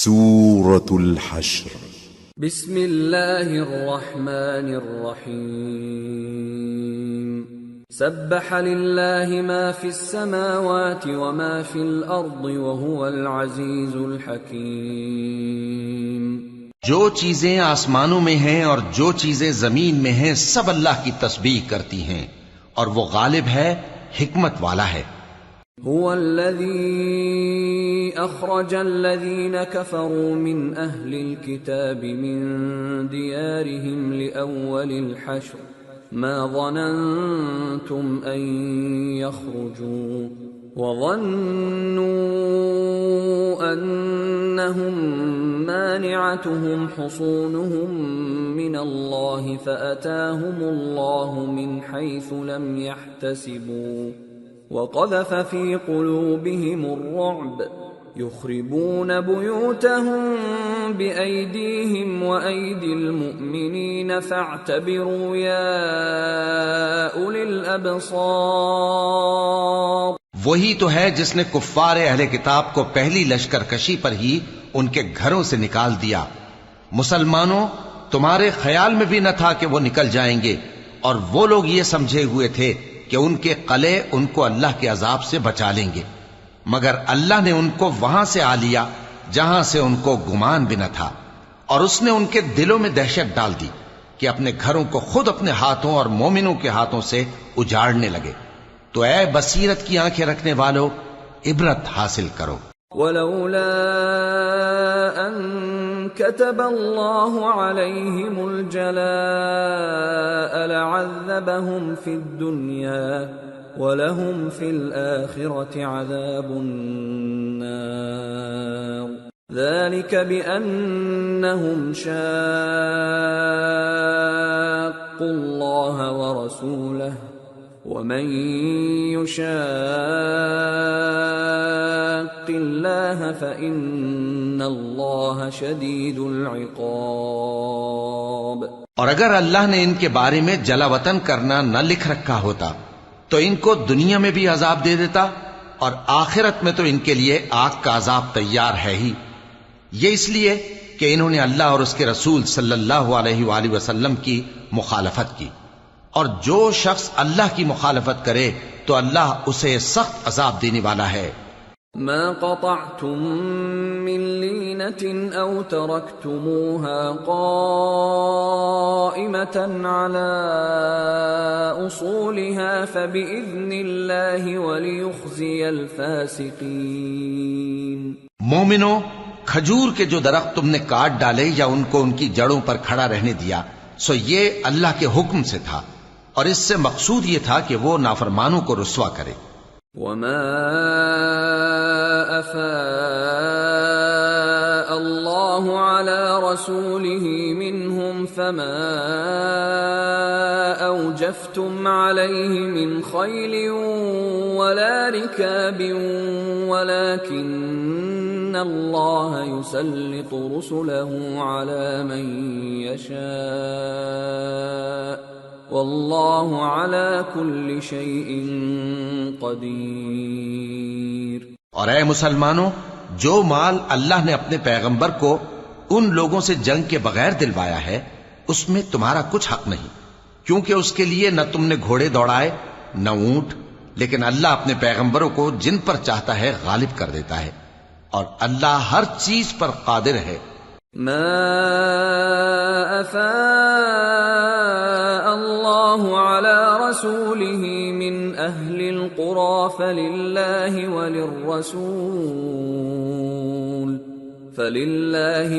سورة الحشر. بسم اللہ الرحمن الرحیم. سبح للہ ما فی السماوات وما فی الارض وهو العزیز الحکیم. جو چیزیں آسمانوں میں ہیں اور جو چیزیں زمین میں ہیں سب اللہ کی تسبیح کرتی ہیں اور وہ غالب ہے، حکمت والا ہے. هو الذي اخرج الذين كفروا من اهل الكتاب من ديارهم لاول الحشر ما ظننتم ان يخرجوا وظنوا انهم مانعتهم حصونهم من الله فاتاهم الله من حيث لم يحتسبوا وقذف في قلوبهم الرعب يخربون بيوتهم بأيديهم وأيدي المؤمنين فاعتبروا يا أولي الأبصار. وہی تو ہے جس نے کفار اہل کتاب کو پہلی لشکر کشی پر ہی ان کے گھروں سے نکال دیا. مسلمانوں، تمہارے خیال میں بھی نہ تھا کہ وہ نکل جائیں گے، اور وہ لوگ یہ سمجھے ہوئے تھے کہ ان کے قلعے ان کو اللہ کے عذاب سے بچا لیں گے، مگر اللہ نے ان کو وہاں سے آ لیا جہاں سے ان کو گمان بھی نہ تھا، اور اس نے ان کے دلوں میں دہشت ڈال دی کہ اپنے گھروں کو خود اپنے ہاتھوں اور مومنوں کے ہاتھوں سے اجاڑنے لگے. تو اے بصیرت کی آنکھیں رکھنے والو، عبرت حاصل کرو. ولولا ان كتب الله عليهم الجلاء لعذبهم في الدنيا ولهم في الآخرة عذاب النار. ذلك بأنهم شاقوا الله ورسوله ومن يشاق الله فإن الله شديد العقاب. اور اگر اللہ نے ان کے بارے میں جلا وطن کرنا نہ لکھ رکھا ہوتا تو ان کو دنیا میں بھی عذاب دے دیتا، اور آخرت میں تو ان کے لیے آگ کا عذاب تیار ہے ہی. یہ اس لیے کہ انہوں نے اللہ اور اس کے رسول صلی اللہ علیہ وآلہ وسلم کی مخالفت کی، اور جو شخص اللہ کی مخالفت کرے تو اللہ اسے سخت عذاب دینے والا ہے. ما قطعتم من لينة أو تركتموها قائمة على أصولها فبإذن الله وليخزي الفاسقين. مومنوں، کھجور کے جو درخت تم نے کاٹ ڈالے یا ان کو ان کی جڑوں پر کھڑا رہنے دیا سو یہ اللہ کے حکم سے تھا، اور اس سے مقصود یہ تھا کہ وہ نافرمانوں کو رسوا کرے. وما أفاء الله على رسوله منهم فما أوجفتم عليه من خيل ولا ركاب ولكن الله يسلط رسله على من يشاء واللہ علی کل شیء قدیر. اور اے مسلمانوں، جو مال اللہ نے اپنے پیغمبر کو ان لوگوں سے جنگ کے بغیر دلوایا ہے اس میں تمہارا کچھ حق نہیں، کیونکہ اس کے لیے نہ تم نے گھوڑے دوڑائے نہ اونٹ، لیکن اللہ اپنے پیغمبروں کو جن پر چاہتا ہے غالب کر دیتا ہے، اور اللہ ہر چیز پر قادر ہے. ما أفاء الله على رسوله من أهل القرى فلله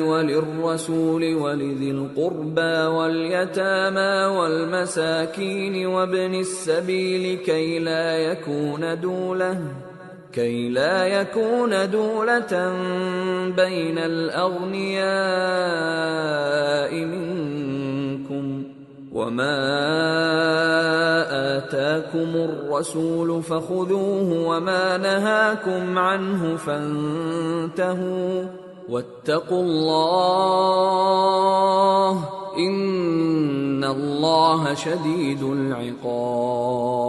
وللرسول ولذي القربى واليتامى والمساكين وابن السبيل كي لا يكون دولة بين الأغنياء منكم وما آتاكم الرسول فخذوه وما نهاكم عنه فانتهوا واتقوا الله ان اللہ شدید العقاب.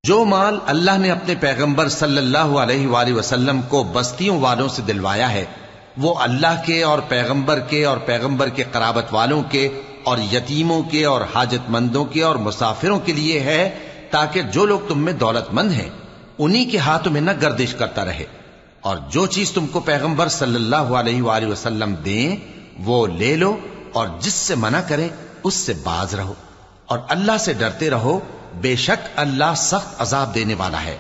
جو مال اللہ نے اپنے پیغمبر صلی اللہ علیہ وآلہ وسلم کو بستیوں والوں سے دلوایا ہے وہ اللہ کے اور پیغمبر کے اور پیغمبر کے قرابت والوں کے اور یتیموں کے اور حاجت مندوں کے اور مسافروں کے لیے ہے، تاکہ جو لوگ تم میں دولت مند ہیں انہی کے ہاتھوں میں نہ گردش کرتا رہے، اور جو چیز تم کو پیغمبر صلی اللہ علیہ وآلہ وسلم دیں وہ لے لو، اور جس سے منع کریں اس سے باز رہو، اور اللہ سے ڈرتے رہو، بے شک اللہ سخت عذاب دینے والا ہے۔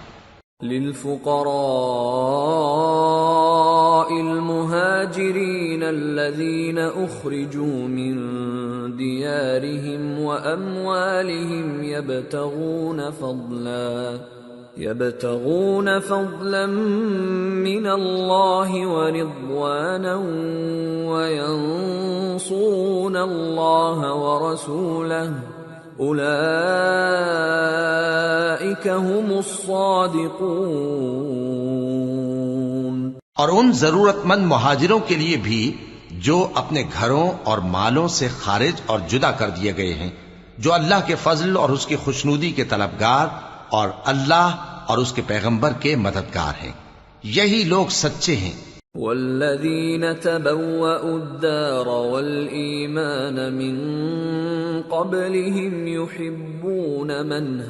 للفقراء المهاجرين الذين أخرجوا من ديارهم وأموالهم يبتغون فضلا من الله ورضوانا وينصرون الله ورسوله اولئک هم الصادقون۔ اور ان ضرورت مند مہاجروں کے لیے بھی جو اپنے گھروں اور مالوں سے خارج اور جدا کر دیے گئے ہیں، جو اللہ کے فضل اور اس کی خوشنودی کے طلبگار اور اللہ اور اس کے پیغمبر کے مددگار ہیں، یہی لوگ سچے ہیں۔ والذین تبوأوا الدار والایمان من قبلهم يحبون من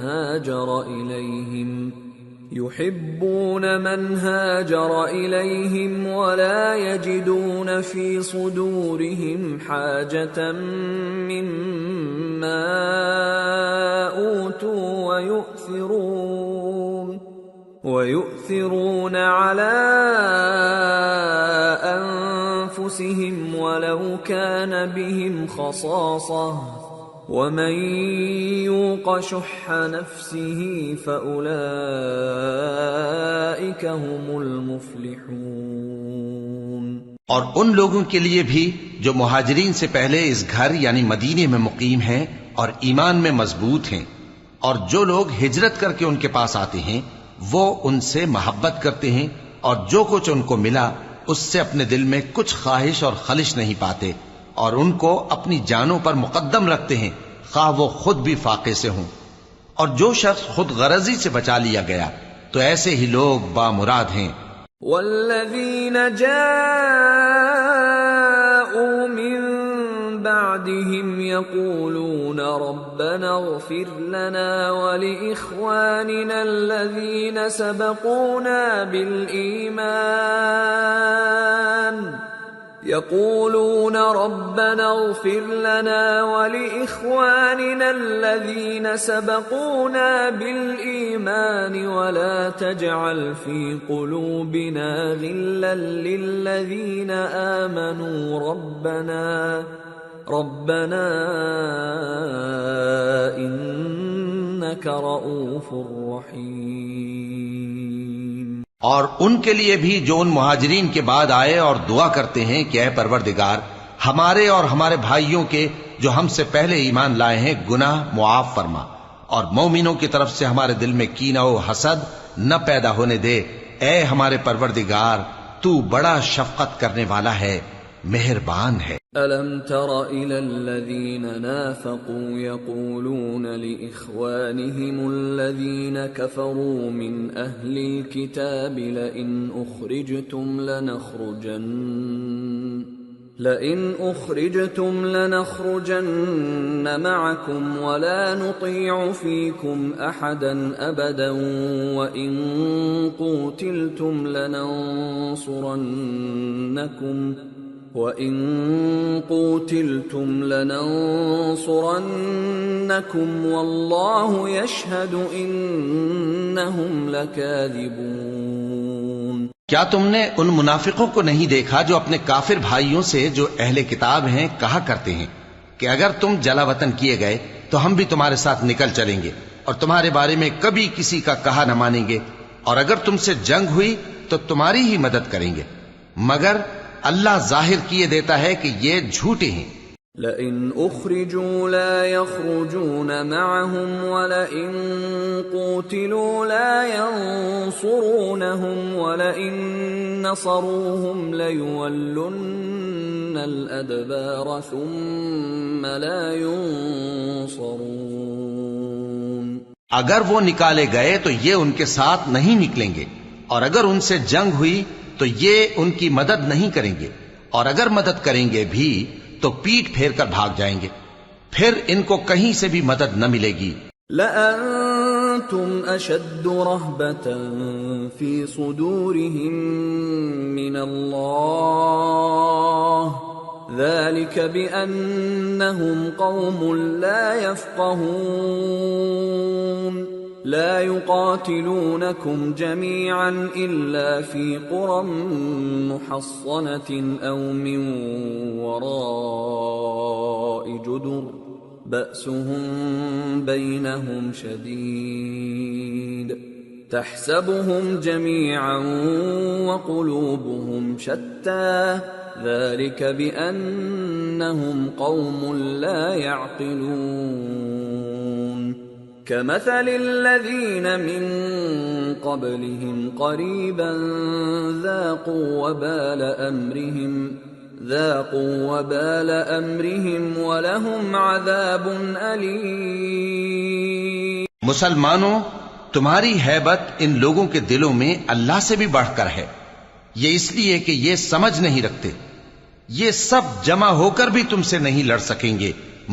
هاجر إليهم ولا يجدون في صدورهم حاجة مما أوتوا ويؤثرون على أنفسهم ولو كان بهم خصاصة ومن يوق شح نفسه فأولئك هم المفلحون۔ اور ان لوگوں کے لیے بھی جو مہاجرین سے پہلے اس گھر یعنی مدینے میں مقیم ہیں اور ایمان میں مضبوط ہیں، اور جو لوگ ہجرت کر کے ان کے پاس آتے ہیں وہ ان سے محبت کرتے ہیں، اور جو کچھ ان کو ملا اس سے اپنے دل میں کچھ خواہش اور خلش نہیں پاتے، اور ان کو اپنی جانوں پر مقدم رکھتے ہیں خواہ وہ خود بھی فاقے سے ہوں۔ اور جو شخص خود غرضی سے بچا لیا گیا تو ایسے ہی لوگ بامراد ہیں۔ والذین جاءوا من بعدهم يقولون ربنا اغفر لنا ولإخواننا الذين سبقونا بالإيمان ولا تجعل في قلوبنا غلا للذين آمنوا ربنا إنك رؤوف رحيم۔ اور ان کے لیے بھی جو ان مہاجرین کے بعد آئے اور دعا کرتے ہیں کہ اے پروردگار ہمارے اور ہمارے بھائیوں کے جو ہم سے پہلے ایمان لائے ہیں گناہ معاف فرما، اور مومنوں کی طرف سے ہمارے دل میں کینہ و حسد نہ پیدا ہونے دے، اے ہمارے پروردگار تو بڑا شفقت کرنے والا ہے، مہربان ہے۔ أَلَمْ تَرَ إِلَى الَّذِينَ نَافَقُوا يَقُولُونَ لِإِخْوَانِهِمُ الَّذِينَ كَفَرُوا مِنْ أَهْلِ الْكِتَابِ لَئِنْ أُخْرِجْتُمْ لَنَخْرُجَنَّ مَعَكُمْ وَلَا نُطِيعُ فِيكُمْ أَحَدًا أَبَدًا وَإِنْ قُوتِلْتُمْ لَنَنصُرَنَّكُمْ وَاللَّهُ يَشْهَدُ إِنَّهُمْ لَكَاذِبُونَ۔ کیا تم نے ان منافقوں کو نہیں دیکھا جو اپنے کافر بھائیوں سے جو اہل کتاب ہیں کہا کرتے ہیں کہ اگر تم جلا وطن کیے گئے تو ہم بھی تمہارے ساتھ نکل چلیں گے اور تمہارے بارے میں کبھی کسی کا کہا نہ مانیں گے، اور اگر تم سے جنگ ہوئی تو تمہاری ہی مدد کریں گے، مگر اللہ ظاہر کیے دیتا ہے کہ یہ جھوٹے ہیں۔ لَئِنْ أُخْرِجُوا لَا يَخْرُجُونَ مَعَهُمْ وَلَئِنْ قُوتِلُوا لَا يَنصُرُونَهُمْ وَلَئِنْ نَصَرُوهُمْ لَيُوَلُّنَّ الْأَدْبَارَ ثُمَّ لَا يُنصَرُونَ۔ اگر وہ نکالے گئے تو یہ ان کے ساتھ نہیں نکلیں گے، اور اگر ان سے جنگ ہوئی تو یہ ان کی مدد نہیں کریں گے، اور اگر مدد کریں گے بھی تو پیٹ پھیر کر بھاگ جائیں گے، پھر ان کو کہیں سے بھی مدد نہ ملے گی۔ لَأَنْتُمْ أَشَدُّ رَهْبَةً فِي صُدُورِهِم مِّنَ اللَّهِ ذَلِكَ بِأَنَّهُمْ قَوْمٌ لَا يَفْقَهُونَ لا يقاتلونكم جميعا إلا في قرى محصنة أو من وراء جدر بأسهم بينهم شديد تحسبهم جميعا وقلوبهم شتى ذلك بأنهم قوم لا يعقلون كمثل الذين من قبلهم قريبا ذاقوا وبال أمرهم ولهم عذاب أليم۔ مسلمانوں، تمہاری ہیبت ان لوگوں کے دلوں میں اللہ سے بھی بڑھ کر ہے، یہ اس لیے کہ یہ سمجھ نہیں رکھتے۔ یہ سب جمع ہو کر بھی تم سے نہیں لڑ سکیں گے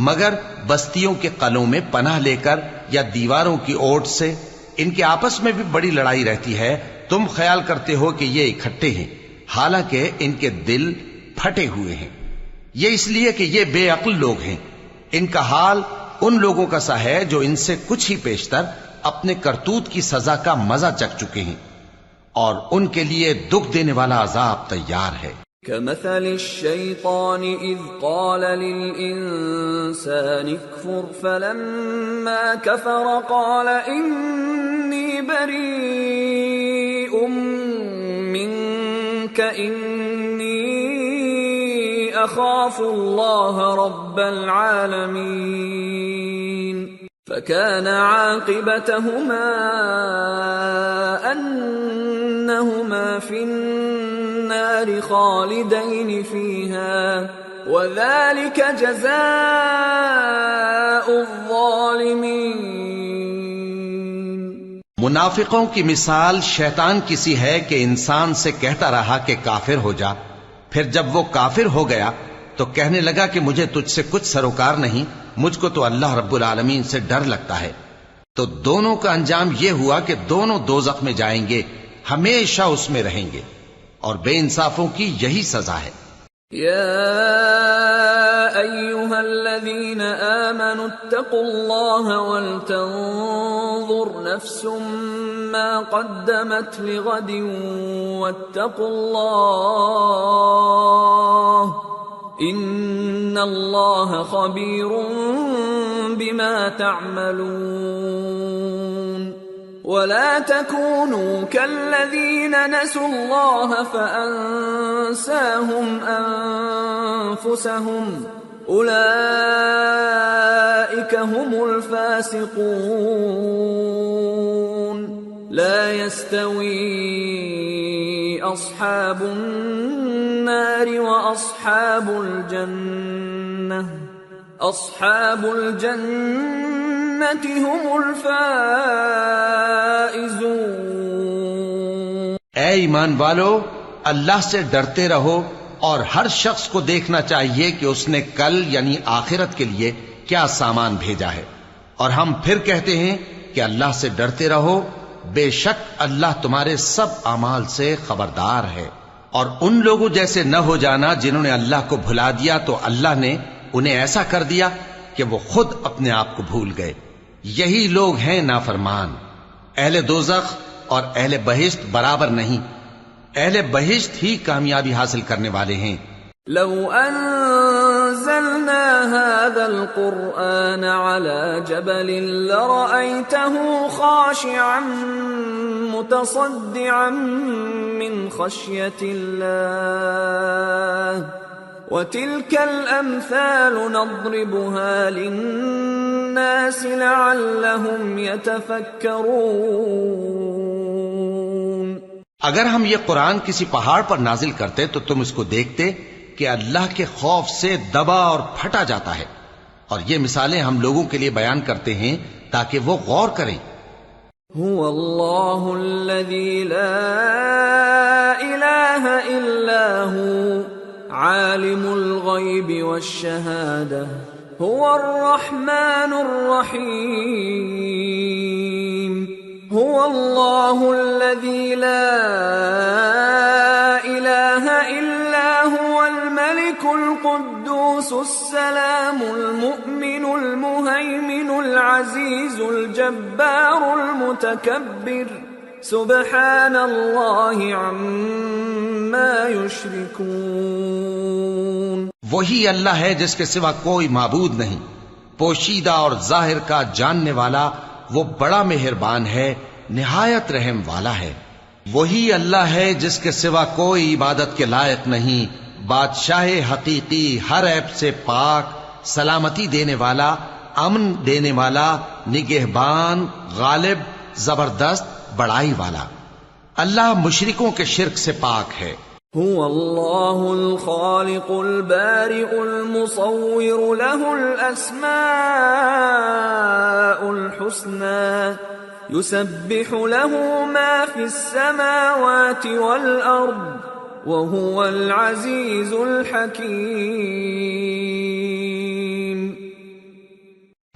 مگر بستیوں کے قلعوں میں پناہ لے کر یا دیواروں کی اوٹ سے۔ ان کے آپس میں بھی بڑی لڑائی رہتی ہے، تم خیال کرتے ہو کہ یہ اکٹھے ہیں، حالانکہ ان کے دل پھٹے ہوئے ہیں۔ یہ اس لیے کہ یہ بے عقل لوگ ہیں۔ ان کا حال ان لوگوں کا سا ہے جو ان سے کچھ ہی پیشتر اپنے کرتوت کی سزا کا مزہ چکھ چکے ہیں، اور ان کے لیے دکھ دینے والا عذاب تیار ہے۔ كمثل الشيطان إذ قال للإنسان اكفر فلما كفر قال إني بريء منك إني أخاف الله رب العالمين فكان عاقبتهما أنهما في النار خالدين فيها وذلك جزاء الظالمين۔ منافقوں کی مثال شیطان کسی ہے کہ انسان سے کہتا رہا کہ کافر ہو جا، پھر جب وہ کافر ہو گیا تو کہنے لگا کہ مجھے تجھ سے کچھ سروکار نہیں، مجھ کو تو اللہ رب العالمین سے ڈر لگتا ہے۔ تو دونوں کا انجام یہ ہوا کہ دونوں دوزخ میں جائیں گے، ہمیشہ اس میں رہیں گے، اور بے انصافوں کی یہی سزا ہے۔ یا ایھا الذین آمنوا اتقوا اللہ ولتنظر نفس ما قدمت لغد واتقوا اللہ ان اللہ خبیر بما تعملون ولا تكونوا كالذين نسوا الله فأنساهم أنفسهم أولئك هم الفاسقون لا يستوي أصحاب النار وأصحاب الجنة أصحاب الجنة هم الفائزون۔ اے ایمان والو، اللہ سے ڈرتے رہو، اور ہر شخص کو دیکھنا چاہیے کہ اس نے کل یعنی آخرت کے لیے کیا سامان بھیجا ہے، اور ہم پھر کہتے ہیں کہ اللہ سے ڈرتے رہو، بے شک اللہ تمہارے سب اعمال سے خبردار ہے۔ اور ان لوگوں جیسے نہ ہو جانا جنہوں نے اللہ کو بھلا دیا تو اللہ نے انہیں ایسا کر دیا کہ وہ خود اپنے آپ کو بھول گئے۔ یہی لوگ ہیں نافرمان۔ اہل دوزخ اور اہل بہشت برابر نہیں، اہل بہشت ہی کامیابی حاصل کرنے والے ہیں۔ لو انزلنا هذا القرآن على جبل لرأيته خاشعا متصدعا من خشية الله وتلك الأمثال نضربها للناس لعلهم يتفكرون۔ اگر ہم یہ قرآن کسی پہاڑ پر نازل کرتے تو تم اس کو دیکھتے کہ اللہ کے خوف سے دبا اور پھٹا جاتا ہے، اور یہ مثالیں ہم لوگوں کے لیے بیان کرتے ہیں تاکہ وہ غور کریں۔ هو الله الذي لا إله إلا هو عالم الغيب والشهادة هو الرحمن الرحيم هو الله الذي لا إله إلا هو الملك القدوس السلام المؤمن المهيمن العزيز الجبار المتكبر سبحان الله عما يشركون. وہی اللہ ہے جس کے سوا کوئی معبود نہیں، پوشیدہ اور ظاہر کا جاننے والا، وہ بڑا مہربان ہے، نہایت رحم والا ہے۔ وہی اللہ ہے جس کے سوا کوئی عبادت کے لائق نہیں، بادشاہ حقیقی، ہر عیب سے پاک، سلامتی دینے والا، امن دینے والا، نگہبان، غالب، زبردست، بڑائی والا۔ اللہ مشرکوں کے شرک سے پاک ہے۔ هو الله الخالق البارئ المصور له الأسماء الحسنى يسبح له ما في السماوات والأرض وهو العزيز الحكيم.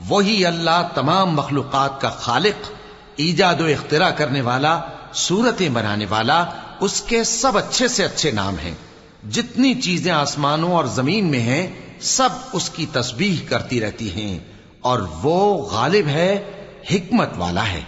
وہی اللہ تمام مخلوقات کا خالق، ایجاد و اختراع کرنے والا، صورتیں بنانے والا، اس کے سب اچھے سے اچھے نام ہیں۔ جتنی چیزیں آسمانوں اور زمین میں ہیں سب اس کی تسبیح کرتی رہتی ہیں، اور وہ غالب ہے، حکمت والا ہے۔